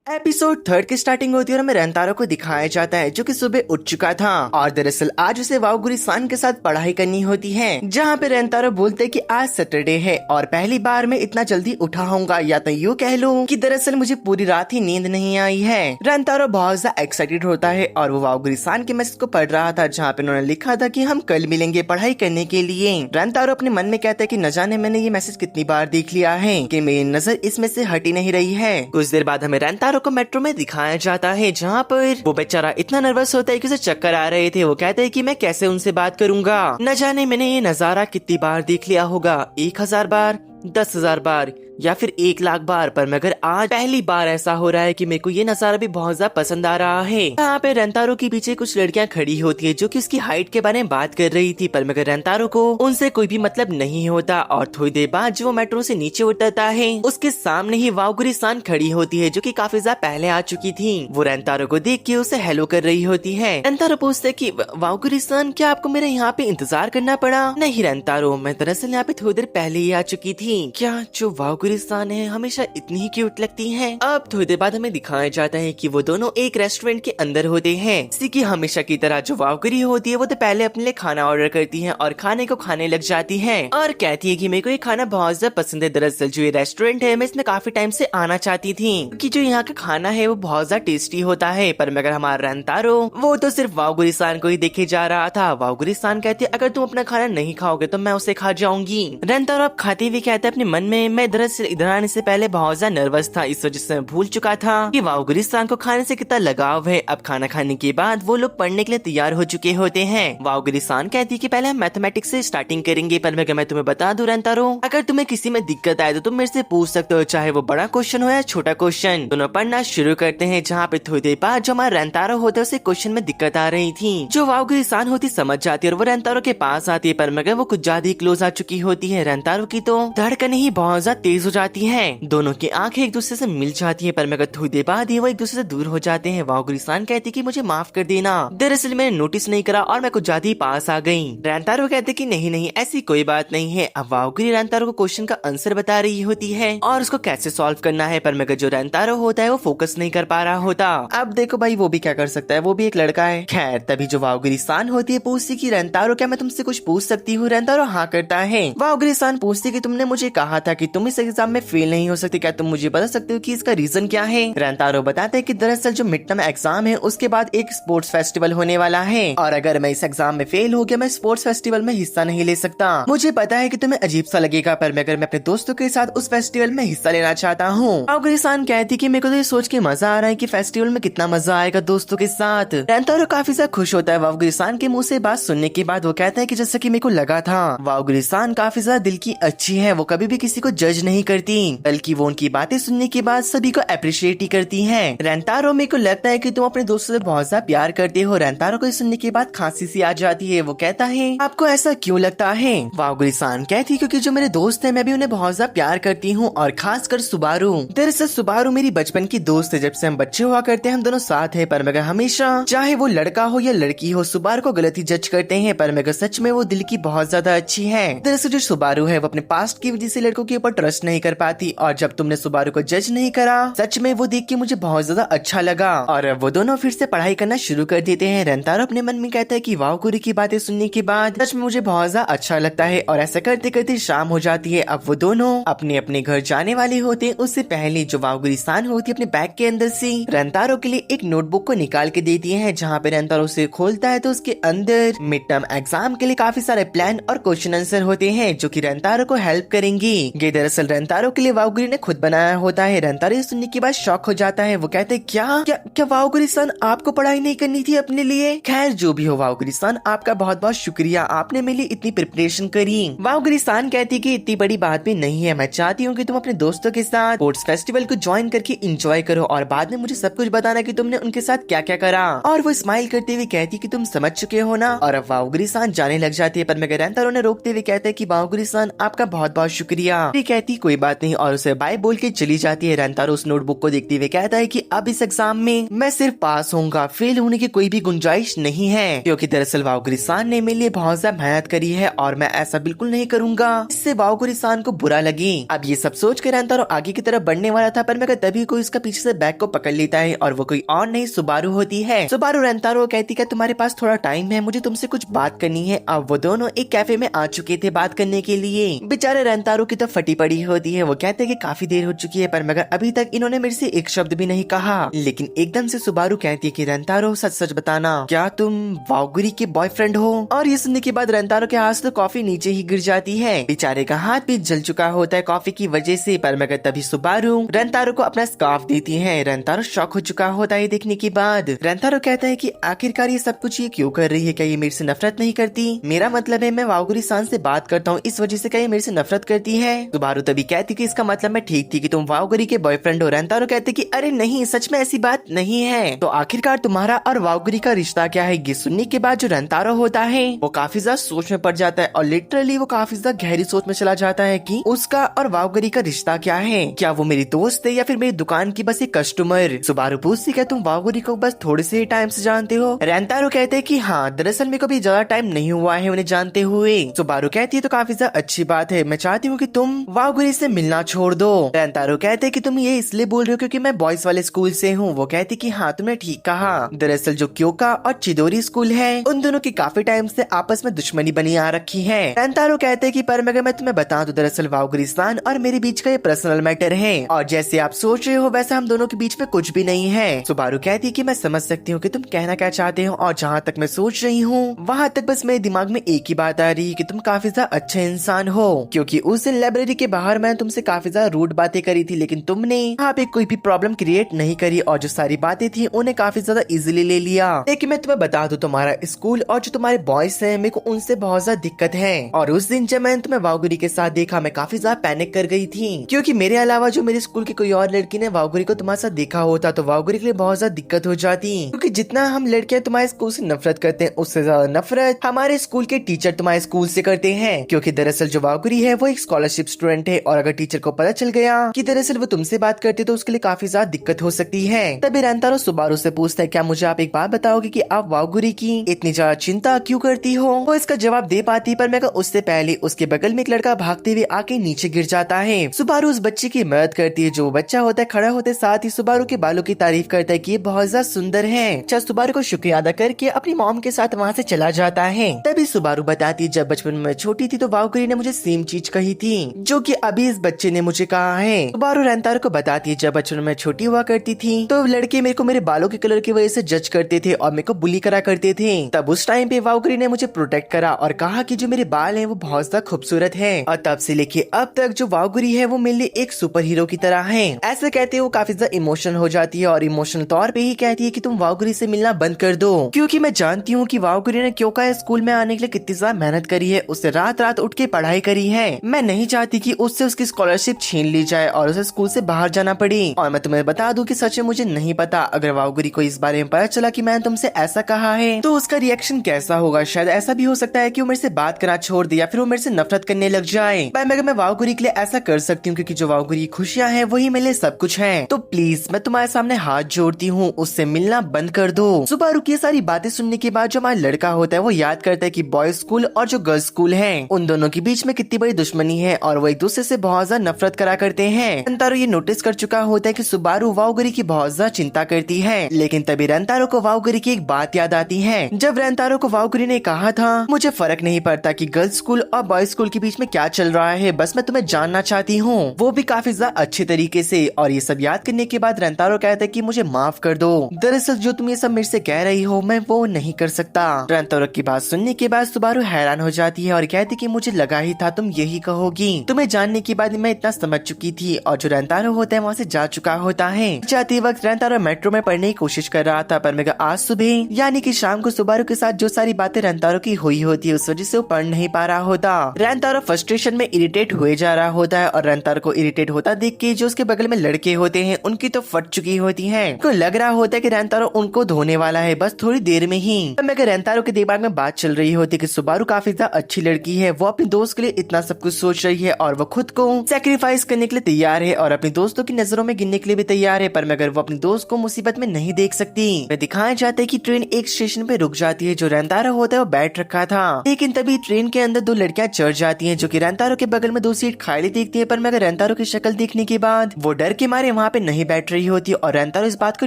Episode 3 की starting होती है और हमें रेंतारो को दिखाया जाता है जो कि सुबह उठ चुका था और दरअसल आज उसे वाओगुरी-सान के साथ पढ़ाई करनी होती है, जहाँ पे रेंतारो बोलते हैं कि आज सैटरडे है और पहली बार मैं इतना जल्दी उठा होऊंगा, या तो यूँ कह लूँ कि दरअसल मुझे पूरी रात ही नींद नहीं आई है। रेंतारो बहुत ज्यादा एक्साइटेड होता है और वो वाओगुरी-सान के मैसेज को पढ़ रहा था जहाँ पे उन्होंने लिखा था कि हम कल मिलेंगे पढ़ाई करने के लिए। रेंतारो अपने मन में कहता है कि न जाने मैंने ये मैसेज कितनी बार देख लिया है कि मेरी नजर इसमें से हट ही नहीं रही है। कुछ देर बाद हमें रेंतारो को मेट्रो में दिखाया जाता है जहाँ पर वो बेचारा इतना नर्वस होता है कि उसे चक्कर आ रहे थे। वो कहता है कि मैं कैसे उनसे बात करूंगा, न जाने मैंने ये नजारा कितनी बार देख लिया होगा, 1000 बार, 10,000 बार या फिर 1,00,000 बार, पर मगर आज पहली बार ऐसा हो रहा है कि मेरे को ये नजारा भी बहुत ज्यादा पसंद आ रहा है। यहाँ पे रेंतारो के पीछे कुछ लड़कियां खड़ी होती है जो कि उसकी हाइट के बारे में बात कर रही थी, पर मगर रेंतारो को उनसे कोई भी मतलब नहीं होता। और थोड़ी देर बाद जो वो मेट्रो से नीचे उतरता है उसके सामने ही वाओगुरी-सान खड़ी होती है जो कि काफी ज्यादा पहले आ चुकी थी। वो रेंतारो को देख के उसे हेलो कर रही होती है। रेंतारो पूछते कि वाओगुरी-सान क्या आपको मेरे यहाँ पे इंतजार करना पड़ा? नहीं रेंतारो, मैं दरअसल यहाँ पे थोड़ी देर पहले ही आ चुकी थी। क्या जो वाओगुरी-सान है हमेशा इतनी ही क्यूट लगती है? अब थोड़ी देर बाद हमें दिखाया जाता है कि वो दोनों एक रेस्टोरेंट के अंदर होते हैं। इसी की हमेशा की तरह जो वाओगुरी होती है वो तो पहले अपने लिए खाना ऑर्डर करती है और खाने को खाने लग जाती है और कहती है कि मेरे को ये खाना बहुत ज्यादा पसंद है। दरअसल जो ये रेस्टोरेंट है मैं इसमें काफी टाइम से आना चाहती थी कि जो यहाँ का खाना है वो बहुत ज्यादा टेस्टी होता है। पर मगर हमारा रेंतारो वो तो सिर्फ वाओगुरी-सान को ही देखे जा रहा था। वाओगुरी-सान कहती है अगर तुम अपना खाना नहीं खाओगे तो मैं उसे खा जाऊंगी। रेंतारो अब खाते हुए कहता है अपने मन में, मैं दरअसल इधर आने से पहले बहुत ज्यादा नर्वस था, इस वजह से मैं भूल चुका था कि वाओगुरी-सान को खाने से कितना लगाव है। अब खाना खाने के बाद वो लोग पढ़ने के लिए तैयार हो चुके होते हैं। वाओगुरी-सान कहती है कि पहले हम मैथमेटिक्स से स्टार्टिंग करेंगे, पर मैं तुम्हें बता दूं रेंतारो, अगर तुम्हें किसी में दिक्कत आए तो तुम मेरे से पूछ सकते हो, चाहे वो बड़ा क्वेश्चन हो या छोटा क्वेश्चन। दोनों पढ़ना शुरू करते हैं जहाँ पे थोड़ी देर बाद जो हमारा रेंतारो होता है उसे क्वेश्चन में दिक्कत आ रही थी। जो वाओगुरी-सान होती समझ जाती है और वो रेंतारो के पास आती है, पर मगर वो कुछ ज्यादा ही क्लोज आ चुकी होती है। रेंतारो की तो धड़कनें ही बहुत ज्यादा तेज हो जाती है। दोनों की आंखें एक दूसरे से मिल जाती है, पर मगर थोड़ी देर बाद ही वो एक दूसरे से दूर हो जाते हैं। वाओगुरी-सान कहती कि मुझे माफ कर देना, दरअसल मैंने नोटिस नहीं करा और मैं कुछ ज्यादा ही पास आ गई। रेंतारो कहते कि नहीं नहीं ऐसी कोई बात नहीं है। अब वाओगुरी रेंतारो को क्वेश्चन का आंसर बता रही होती है और उसको कैसे सॉल्व करना है, पर मगर जो रेंतारो होता है वो फोकस नहीं कर पा रहा होता। अब देखो भाई वो भी क्या कर सकता है, वो भी एक लड़का है। खैर तभी जो वाओगुरी-सान होती है पूछती कि रेंतारो क्या मैं तुमसे कुछ पूछ सकती हूँ? रेंतारो हाँ करता है। वाओगुरी-सान पूछती कि तुमने मुझे कहा था कि तुम इस एग्जाम में फेल नहीं हो सकते, क्या तुम मुझे बता सकते हो कि इसका रीजन क्या है? रेंतारो बताते हैं कि दरअसल जो मिड टर्म एग्जाम है उसके बाद एक स्पोर्ट्स फेस्टिवल होने वाला है और अगर मैं इस एग्जाम में फेल हो गया मैं स्पोर्ट्स फेस्टिवल में हिस्सा नहीं ले सकता। मुझे पता है कि तुम्हें अजीब सा लगेगा, पर मगर मैं अपने दोस्तों के साथ उस फेस्टिवल में हिस्सा लेना चाहता हूँ। वाओगुरी-सान कहती कि मेरे को तो ये सोच के मजा आ रहा है कि फेस्टिवल में कितना मजा आएगा दोस्तों के साथ। रेंतारो काफी ज्यादा खुश होता है वाओगुरी-सान के मुँह से बात सुनने के बाद। वो कहता है कि जैसा कि मेरे को लगा था, वाओगुरी-सान काफी ज्यादा दिल की अच्छी है, वो कभी भी किसी को जज नहीं करती बल्कि वो उनकी बातें सुनने के बाद सभी को अप्रिशिएट ही करती हैं। रेंतारो मेरे को लगता है कि तुम अपने दोस्तों से बहुत ज्यादा प्यार करते हो। रेंतारो को सुनने के बाद खांसी सी आ जाती है। वो कहता है आपको ऐसा क्यों लगता है? वाओगुरी-सान कहती क्योंकि जो मेरे दोस्त हैं मैं भी उन्हें बहुत ज्यादा प्यार करती हूँ और खासकर सुबारू। दरअसल सुबारू मेरी बचपन की दोस्त है, जब से हम बच्चे हुआ करते हैं हम दोनों साथ हैं, पर मगर हमेशा चाहे वो लड़का हो या लड़की हो सुबारू को गलत ही जज करते हैं, पर मगर सच में वो दिल की बहुत ज्यादा अच्छी है। दरअसल जो सुबारू है वो अपने पास्ट की वजह से लड़कों के ऊपर ट्रस्ट नहीं कर पाती और जब तुमने सुबारू को जज नहीं करा सच में वो देख के मुझे बहुत ज्यादा अच्छा लगा और वो दोनों फिर से पढ़ाई करना शुरू कर देते हैं। रेंतारो अपने मन में कहता है कि वाओगुरी की बातें सुनने के बाद सच में मुझे बहुत ज्यादा अच्छा लगता है और ऐसा करते करते शाम हो जाती है। अब वो दोनों अपने अपने घर जाने वाले होते हैं। उससे पहले जो वाओगुरी-सान होती है अपने बैग के अंदर से रेंतारो के लिए एक नोटबुक को निकाल के देती है, जहाँ पे रेंतारो उसे खोलता है तो उसके अंदर मिड टर्म एग्जाम के लिए काफी सारे प्लान और क्वेश्चन आंसर होते हैं जो कि रेंतारो को हेल्प करेंगे। ये दरअसल रेंतारो के लिए वाओगुरी ने खुद बनाया होता है। रेंतारो सुनने के बाद शॉक हो जाता है। वो कहते हैं क्या क्या क्या वाओगुरी-सान आपको पढ़ाई नहीं करनी थी अपने लिए? खैर जो भी हो वाओगुरी-सान आपका बहुत बहुत शुक्रिया, आपने मेरे लिए इतनी प्रिपरेशन करी। वाओगुरी-सान कहती कि इतनी बड़ी बात भी नहीं है, मैं चाहती हूँ कि तुम अपने दोस्तों के साथ स्पोर्ट्स फेस्टिवल को ज्वाइन करके एंजॉय करो और बाद में मुझे सब कुछ बताना कि तुमने उनके साथ क्या क्या करा। और वो स्माइल करते हुए कहती कि तुम समझ चुके हो ना। और अब वाओगुरी-सान जाने लग जाती है, पर मगर रेंतारो ने रोकते हुए कहते हैं कि वाओगुरी-सान आपका बहुत बहुत शुक्रिया। ये कहती कोई बात नहीं और उसे बाय बोल के चली जाती है। रेंतारो उस नोटबुक को देखते हुए कहता है कि अब इस एग्जाम में मैं सिर्फ पास होऊंगा, फेल होने की कोई भी गुंजाइश नहीं है, क्योंकि दरअसल वाओगुरी-सान ने मेरे लिए बहुत ज्यादा मेहनत करी है और मैं ऐसा बिल्कुल नहीं करूंगा इससे वाओगुरी-सान को बुरा लगे। अब ये सब सोच कर रेंतारो आगे की तरफ बढ़ने वाला था, पर मगर तभी कोई उसका पीछे से बैग को पकड़ लेता है और वो कोई और नहीं सुबारू होती है। सुबारू रेंतारो कहती है तुम्हारे पास थोड़ा टाइम है, मुझे तुमसे कुछ बात करनी है। अब वो दोनों एक कैफे में आ चुके थे बात करने के लिए। बेचारे रेंतारो की तो फटी पड़ी होती है। वो कहते हैं कि काफी देर हो चुकी है, पर मगर अभी तक इन्होंने मेरे से एक शब्द भी नहीं कहा। लेकिन एकदम से सुबारू कहती है कि रेंतारो सच सच बताना, क्या तुम वाओगुरी के बॉयफ्रेंड हो? और ये सुनने के बाद रेंतारो के हाथ से तो कॉफी नीचे ही गिर जाती है। बेचारे का हाथ भी जल चुका होता है कॉफी की वजह से, पर मगर तभी सुबारू रेंतारो को अपना स्कार्फ देती है। रेंतारो शॉक हो चुका होता है देखने के बाद। रेंतारो कहता है कि आखिरकार ये सब कुछ ये क्यों कर रही है? क्या ये मेरे से नफरत नहीं करती? मेरा मतलब है मैं वाओगुरी-सान से बात करता हूँ, इस वजह से क्या ये मेरे से नफरत करती है? सुबारू तभी कहती कि इसका मतलब मैं ठीक थी कि तुम वाओगुरी के बॉयफ्रेंड हो। रेंतारो कहते कि अरे नहीं, सच में ऐसी बात नहीं है। तो आखिरकार तुम्हारा और वाओगुरी का रिश्ता क्या है? ये सुनने के बाद जो रेंतारो होता है वो काफी ज्यादा सोच में पड़ जाता है और लिटरली वो काफी ज्यादा गहरी सोच में चला जाता है कि उसका और वाओगुरी का रिश्ता क्या है। क्या वो मेरी दोस्त है या फिर मेरी दुकान की बस एक कस्टमर? सुबारू पूछती क्या तुम वाओगुरी को बस थोड़े से टाइम से जानते हो? रेंतारो कहते हैं कि हाँ, दरअसल मेरे को भी ज्यादा टाइम नहीं हुआ है उन्हें जानते हुए। सुबारू कहती है तो काफी ज्यादा अच्छी बात है, मैं चाहती हूँ कि तुम वाओगुरी से मिलना छोड़ दो। रेंतारो कहते हैं कि तुम ये इसलिए बोल रहे हो क्योंकि मैं बॉयज वाले स्कूल से हूँ। वो कहती कि हाँ, तुमने ठीक कहा। दरअसल जो क्योका और चिदोरी स्कूल है उन दोनों की काफी टाइम से आपस में दुश्मनी बनी आ रखी है। रेंतारो कहते हैं कि पर मगर मैं तुम्हें बता दूं, दरअसल वाओगुरी-सान और मेरे बीच का ये पर्सनल मैटर है और जैसे आप सोच रहे हो वैसा हम दोनों के बीच में कुछ भी नहीं है। सुबारू कहती है कि मैं समझ सकती हूँ कि तुम कहना क्या चाहते हो और जहाँ तक मैं सोच रही हूँ वहाँ तक बस मेरे दिमाग में एक ही बात आ रही है कि तुम काफी ज्यादा अच्छे इंसान हो, क्योंकि उस दिन लाइब्रेरी के बाहर मैंने तुमसे काफी ज्यादा रूड बातें करी थी, लेकिन तुमने वहाँ पे कोई भी प्रॉब्लम क्रिएट नहीं करी और जो सारी बातें थी उन्हें काफी ज्यादा इजीली ले लिया। लेकिन मैं तुम्हें बता दूं, तुम्हारा स्कूल और जो तुम्हारे बॉयज हैं मेरे को उनसे बहुत ज्यादा दिक्कत है और उस दिन जब मैंने तुम्हें वाओगुरी के साथ देखा मैं काफी ज्यादा पैनिक कर गई थी, क्योंकि मेरे अलावा जो मेरे स्कूल की कोई और लड़की ने वाओगुरी को तुम्हारे साथ देखा होता तो वाओगुरी के लिए बहुत ज्यादा दिक्कत हो जाती, क्योंकि जितना हम लड़कियां तुम्हारे स्कूल से नफरत करते हैं उससे ज्यादा नफरत हमारे स्कूल के टीचर तुम्हारे स्कूल से करते हैं, क्योंकि दरअसल जो वाओगुरी है वो एक स्कॉलरशिप स्टूडेंट है और अगर टीचर को पता चल गया कि दरअसल वो तुमसे बात करते तो उसके लिए काफी ज्यादा दिक्कत हो सकती है। तभी रेंतारो सुबारू से पूछता है क्या मुझे आप एक बात बताओगे कि आप वाओगुरी की इतनी ज्यादा चिंता क्यों करती हो? वो इसका जवाब दे पाती पर मैं उससे पहले उसके बगल में एक लड़का भागते हुए आके नीचे गिर जाता है। सुबारू उस बच्चे की मदद करती है। जो बच्चा होता है खड़ा होते साथ ही सुबारू के बालों की तारीफ करता है कि ये बहुत ज्यादा सुंदर है। अच्छा, सुबारू को शुक्रिया अदा करके अपनी मॉम के साथ वहाँ से चला जाता है। तभी सुबारू बताती है जब बचपन में छोटी थी तो वाओगुरी ने मुझे सेम चीज कही थी जो कि अभी इस बच्चे ने मुझे कहा है। सुबारू रेंतारो को बताती है जब बचपन में छोटी हुआ करती थी तो लड़के मेरे को मेरे बालों के कलर की वजह से जज करते थे और मेरे को बुली करा करते थे। तब उस टाइम पे वाओगुरी ने मुझे प्रोटेक्ट करा और कहा कि जो मेरे बाल हैं वो बहुत ज्यादा खूबसूरत है और तब से लेके अब तक जो वाओगुरी है वो मेरे लिए एक सुपर हीरो की तरह है। ऐसे कहते वो काफी ज्यादा इमोशनल हो जाती है और इमोशनल तौर पे ही कहती है कि तुम वाओगुरी से मिलना बंद कर दो, क्योंकि मैं जानती हूँ कि वाओगुरी ने क्योंकि स्कूल में आने के लिए कितनी ज्यादा मेहनत करी है, उससे रात रात उठ के पढ़ाई करी है। मैं नहीं चाहती कि उससे उसकी स्कॉलरशिप छीन ली जाए और उसे स्कूल से बाहर जाना पड़े। और मैं तुम्हें बता दूं कि सच में मुझे नहीं पता अगर वाओगुरी को इस बारे में पता चला कि मैंने तुमसे ऐसा कहा है तो उसका रिएक्शन कैसा होगा। शायद ऐसा भी हो सकता है कि वो मेरे से बात करना छोड़ दे या फिर वो मेरे से नफरत करने लग जाए। मैं वाओगुरी के लिए ऐसा कर सकती हूँ क्योंकि जो वाओगुरी की खुशियाँ हैं वही मेरे लिए सब कुछ है। तो प्लीज मैं तुम्हारे सामने हाथ जोड़ती हूँ, उससे मिलना बंद कर दो। सुबारू की सारी बातें सुनने के बाद जो हमारा लड़का होता है वो याद करता है कि बॉयज स्कूल और जो गर्ल्स स्कूल है उन दोनों के बीच में कितनी बड़ी दुश्मनी है और वो एक दूसरे से बहुत ज्यादा नफरत करा करते हैं। रेंतारो ये नोटिस कर चुका होता है कि सुबारू वाओगुरी की बहुत ज्यादा चिंता करती है, लेकिन तभी रेंतारो को वाओगुरी की एक बात याद आती है। जब रेंतारो को वाओगुरी ने कहा था मुझे फर्क नहीं पड़ता कि गर्ल्स स्कूल और बॉयज स्कूल के बीच में क्या चल रहा है, बस मैं तुम्हें जानना चाहती हूँ, वो भी काफी ज्यादा अच्छे तरीके से। और ये सब याद करने के बाद रेंतारो कहता है कि मुझे माफ कर दो, दरअसल जो तुम ये सब मेरे से कह रही हो मैं वो नहीं कर सकता। रेंतारो की बात सुनने के बाद सुबारू हैरान हो जाती है और कहती कि मुझे लगा ही था तुम यही कहोगी, तुम्हें जानने के बाद मैं इतना समझ चुकी थी। और जो रेंतारो होता है वहाँ से जा चुका होता है। जाते वक्त रेंतारो मेट्रो में पढ़ने की कोशिश कर रहा था, पर मैं आज सुबह यानी कि शाम को सुबारू के साथ जो सारी बातें रेंतारो की हुई होती है उस वजह से वो पढ़ नहीं पा रहा होता। रेंतारो फ्रस्ट्रेशन में इरिटेट हुए जा रहा होता है और रेंतारो को इरिटेट होता देख के जो उसके बगल में लड़के होते हैं उनकी तो फट चुकी होती है। उनको लग रहा होता है कि रेंतारो उनको धोने वाला है बस थोड़ी देर में ही। रेंतारो के दिमाग में बात चल रही होती है कि सुबारू काफी ज्यादा अच्छी लड़की है, वो अपने दोस्त के लिए इतना सब कुछ सोच रही है और वो खुद को सेक्रीफाइस करने के लिए तैयार है और अपने दोस्तों की नजरों में गिनने के लिए भी तैयार है, पर मगर वो अपने दोस्त को मुसीबत में नहीं देख सकती। दिखाया जाता है कि ट्रेन एक स्टेशन पे रुक जाती है। जो रेंतारो होता है वो बैठ रखा था, लेकिन तभी ट्रेन के अंदर दो लड़कियां चढ़ जाती हैं जो कि रेंतारो के बगल में दो सीट खाली देखती है, पर मगर रेंतारो की शक्ल देखने के बाद वो डर के मारे वहाँ पे नहीं बैठ रही होती और रेंतारो इस बात को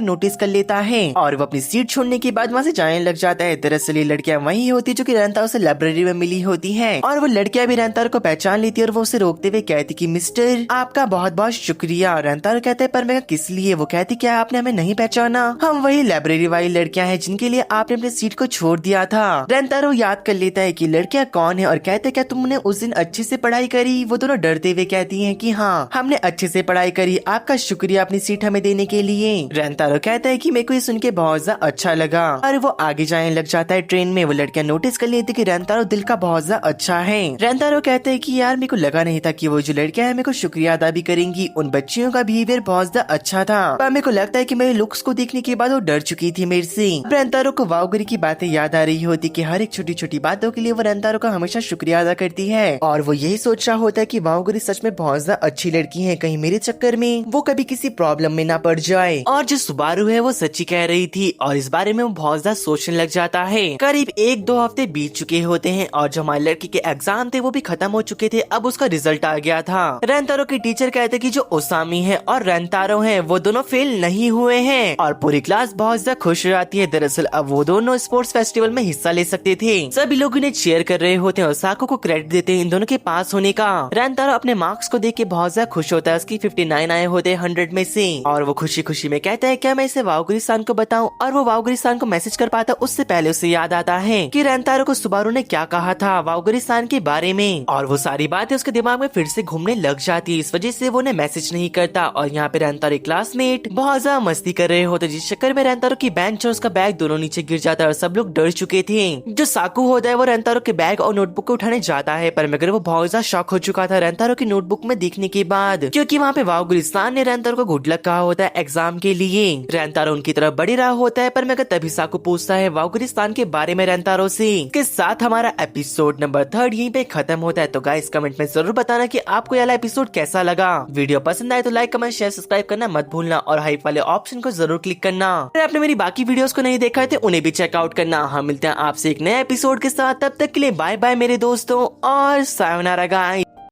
नोटिस कर लेता है और वो अपनी सीट छोड़ने के बाद वहाँ से जाने लग जाता है। दरअसल ये लड़कियां वही होती जो कि रेंतारो से लाइब्रेरी में मिली होती है और वो लड़कियां भी रेंतारो को पहचान लेती है और वो उसे रोकते हुए कहती कि मिस्टर आपका बहुत बहुत शुक्रिया। रेंतारो कहते हैं पर मैं किस लिए? वो कहती क्या आपने हमें नहीं पहचाना? हम वही लाइब्रेरी वाली लड़कियां हैं जिनके लिए आपने अपनी सीट को छोड़ दिया था। रेंतारो याद कर लेता है कि लड़कियां कौन है और कहते क्या तुमने उस दिन अच्छे से पढ़ाई करी? वो दोनों डरते हुए कहती है कि हाँ हमने अच्छे से पढ़ाई करी, आपका शुक्रिया अपनी सीट हमें देने के लिए। रेंतारो कहता है कि मेरे को ये सुन के बहुत ज्यादा अच्छा लगा और वो आगे जाने लग जाता है। ट्रेन में वो लड़कियां नोटिस कर लेती कि रेंतारो दिल का बहुत ज्यादा अच्छा है। रेंतारो कहते हैं कि यार मेरे को लगा नहीं था कि वो जो लड़कियां हैं मेरे को शुक्रिया अदा भी करेंगी। उन बच्चियों का बिहेवियर बहुत ज्यादा अच्छा था, पर मेरे को लगता है कि मेरे लुक्स को देखने के बाद वो डर चुकी थी मेरे से। रेंतारो को वाओगुरी की बातें याद आ रही होती कि हर एक छोटी छोटी बातों के लिए वो रेंतारो का हमेशा शुक्रिया अदा करती है और वो यही सोच रहा होता है कि वाओगुरी सच में बहुत ज्यादा अच्छी लड़की है, कहीं मेरे चक्कर में वो कभी किसी प्रॉब्लम में ना पड़ जाए। और जो सुबारू है वो सच्ची कह रही थी और इस बारे में वो बहुत ज्यादा सोचने लग जाता है। करीब 1-2 हफ्ते बीत चुके होते हैं और जो हमारे लड़की के एग्जाम थे वो भी खत्म हो चुके थे। अब उसका रिजल्ट आ गया था। रेंतारो के टीचर कहते कि जो ओसामी है और रेंतारो है वो दोनों फेल नहीं हुए हैं और पूरी क्लास बहुत ज्यादा खुश हो जाती है। दरअसल अब वो दोनों स्पोर्ट्स फेस्टिवल में हिस्सा ले सकते थे। सभी लोग इन्हें चीयर कर रहे होते हैं और साको को क्रेडिट देते हैं इन दोनों के पास होने का। रेंतारो अपने मार्क्स को देख के बहुत ज्यादा खुश होता है। उसकी 59 आए होते हैं 100 में से और वो खुशी खुशी में कहता है क्या मैं इसे वाओगुरी-सान को बताऊं? और वो वाओगुरी-सान को मैसेज कर पाता उससे पहले उसे याद आता है कि रेंतारो को सुबारू ने क्या कहा था वाओगुरी-सान के बारे में और वो सारी बातें उसके दिमाग में फिर से घूमने लग जाती है। इस वजह से वो उन्हें मैसेज नहीं करता और यहाँ पे रेंतारो क्लासमेट बहुत ज्यादा मस्ती कर रहे होते, जिस चक्कर में रेंतारो की बेंच और उसका बैग दोनों नीचे गिर जाता है और सब लोग डर चुके थे। जो साकू होता है वो रेंतारो के बैग और नोटबुक को उठाने जाता है, पर मगर वो बहुत ज्यादा शॉक हो चुका था रेंतारो की नोटबुक में देखने के बाद, क्योंकि वहाँ पे वाओगुरी-सान ने रेंतारो को गुड लक कहा होता है एग्जाम के लिए। रेंतारो उनकी तरफ बढ़ रहा होता है, पर मगर तभी साकू पूछता है वाओगुरी-सान के बारे में रेंतारो से। के साथ हमारा एपिसोड नंबर 3 यहीं पे खत्म होता है। तो गाइस कमेंट में जरूर बताना कि आपको ये वाला एपिसोड कैसा लगा। वीडियो पसंद आए तो लाइक कमेंट शेयर सब्सक्राइब करना मत भूलना और हाइप वाले ऑप्शन को जरूर क्लिक करना। अगर आपने मेरी बाकी वीडियोस को नहीं देखा है तो उन्हें भी चेकआउट करना। हम मिलते हैं आपसे एक नए एपिसोड के साथ, तब तक के लिए बाय बाय मेरे दोस्तों और सायोनारा गाइस।